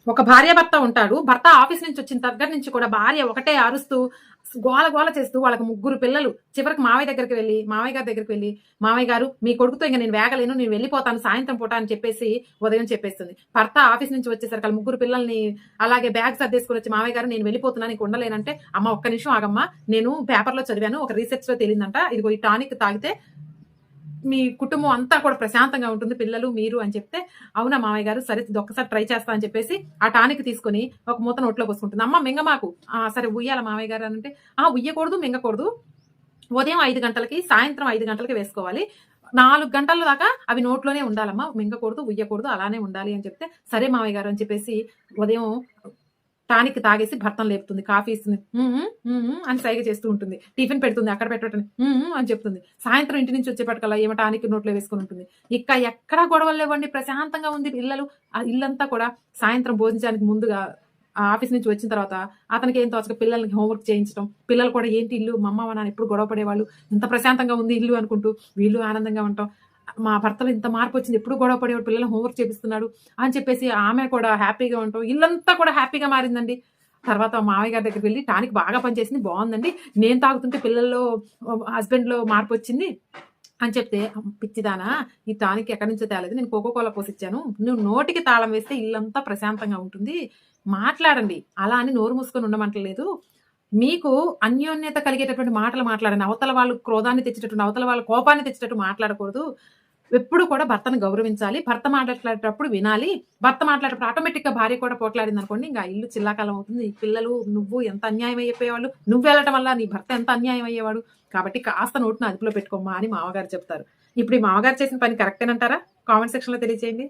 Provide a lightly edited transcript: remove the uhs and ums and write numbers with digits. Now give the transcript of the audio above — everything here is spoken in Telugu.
ఒక భార్యాభర్త ఉంటాడు. భర్త ఆఫీస్ నుంచి వచ్చిన దగ్గర నుంచి కూడా భార్య ఒకటే అరుస్తూ, గోల గోల చేస్తూ వాళ్ళకి ముగ్గురు పిల్లలు. చివరికి మావయ్య దగ్గరికి వెళ్లి, మావయ్య గారి దగ్గరికి వెళ్లి, "మావయ్య గారు మీ కొడుకుతో ఇంక నేను వేగలేను. నేను వెళ్ళిపోతాను సాయంత్రం పూట" అని చెప్పేసి ఉదయం చెప్పేస్తుంది. భర్త ఆఫీస్ నుంచి వచ్చేసరికి ఆళ్ళ ముగ్గురు పిల్లల్ని అలాగే బ్యాగ్ సర్దేసుకొని వచ్చి, "మావయ్య గారు నేను వెళ్ళిపోతున్నాను. ఇంక ఉండలేనంటే" "అమ్మ ఒక్క నిమిషం ఆగమ్మా. నేను పేపర్‌లో చదివాను. ఒక రిసర్చ్‌లో తేలిందంట. ఇదిగో ఈ టానిక్ తాగితే మీ కుటుంబం అంతా కూడా ప్రశాంతంగా ఉంటుంది. పిల్లలు, మీరు" అని చెప్తే, "అవునా మామయ్య గారు, సరే ఇదొక్కసారి ట్రై చేస్తా" అని చెప్పేసి ఆ టానిక్ తీసుకొని ఒక మూత నోట్లో పోసుకుంటుంది. "అమ్మ మింగమాకు." సరే ఉయ్యాలా మామయ్య గారు అనంటే, ఉయ్యకూడదు, మింగకూడదు. ఉదయం 5 గంటలకి, సాయంత్రం 5 గంటలకి వేసుకోవాలి. 4 గంటల దాకా అవి నోట్లోనే ఉండాలమ్మా. మింగకూడదు, ఉయ్యకూడదు, అలానే ఉండాలి" అని చెప్తే, "సరే మామయ్య గారు" అని చెప్పేసి ఉదయం టానిక్ తాగేసి భర్తను లేపుతుంది. కాఫీ ఇస్తుంది. "హ్మ్. హ్మ్. హ్మ్. హ్మ్." అని సైగ చేస్తూ ఉంటుంది. టిఫిన్ పెడుతుంది. అక్కడ పెట్టటని "హ్మ్. హ్మ్." అని చెప్తుంది. సాయంత్రం ఇంటి నుంచి వచ్చేపటికల్లా ఏమో టానిక్ నోట్లో వేసుకొని ఉంటుంది. ఇక ఎక్కడా గొడవలు లేవండి. ప్రశాంతంగా ఉంది ఇళ్ళలు. ఆ ఇల్లంతా కూడా సాయంత్రం భోజనానికి ముందుగా ఆఫీస్ నుంచి వచ్చిన తర్వాత అతనికేం తోచక పిల్లలకి హోంవర్క్ చేయించడం. పిల్లలు కూడా ఏంటి ఇల్లు మా అమ్మ, మా నాన్న ఎప్పుడు గొడవ పడేవాళ్ళు. ఇంత ప్రశాంతంగా ఉంది ఇల్లు అనుకుంటూ వీళ్ళు ఆనందంగా ఉండటం. మా భర్తలో ఇంత మార్పొచ్చింది. ఎప్పుడు గొడవ పడేవాడు. పిల్లలు హోంవర్క్ చేపిస్తున్నాడు అని చెప్పేసి ఆమె కూడా హ్యాపీగా ఉండటం. ఇల్లంతా కూడా హ్యాపీగా మారిందండి. తర్వాత మామయ్య గారి దగ్గరికి వెళ్లి టానిక్ బాగా పనిచేసింది. బావుందండి. నేను తాగుతుంటే పిల్లల్లో హస్బెండ్‌లో మార్పొచ్చింది అని చెప్తే, పిచ్చిదానా ఈ టానిక్ ఎక్కడి నుంచో తేలేదు. నేను కోకో కోలా పోసిచ్చాను. నువ్వు నోటికి తాళం వేస్తే ఇల్లంతా ప్రశాంతంగా ఉంటుంది. మాట్లాడండి. అలా అని నోరు మూసుకొని ఉండమంటలేదు. మీకు అన్యోన్యత కలిగేటటువంటి మాటలు మాట్లాడండి. అవతల వాళ్ళు క్రోధాన్ని తెచ్చేటటువంటి, అవతల వాళ్ళ కోపాన్ని తెచ్చేటట్టు మాట్లాడకూడదు. ఎప్పుడు కూడా భర్తను గౌరవించాలి. భర్త మాట్లాడేటప్పుడు వినాలి. భర్త మాట్లాడేటప్పుడు ఆటోమేటిక్‌గా భార్య కూడా పోట్లాడిందనుకోండి, ఇంక ఆ ఇల్లు చిల్లాకల్లం అవుతుంది. పిల్లలు, నువ్వు ఎంత అన్యాయం అయిపోయేవాళ్ళు. నువ్వెళ్ళటం వల్ల నీ భర్త ఎంత అన్యాయం అయ్యేవాడు. కాబట్టి కాస్త నోటిని అదుపులో పెట్టుకోమ్మా అని మామగారు చెప్తారు. ఇప్పుడు ఈ మామగారు చేసిన పని కరెక్టేనంటారా? కామెంట్ సెక్షన్‌లో తెలియజేయండి.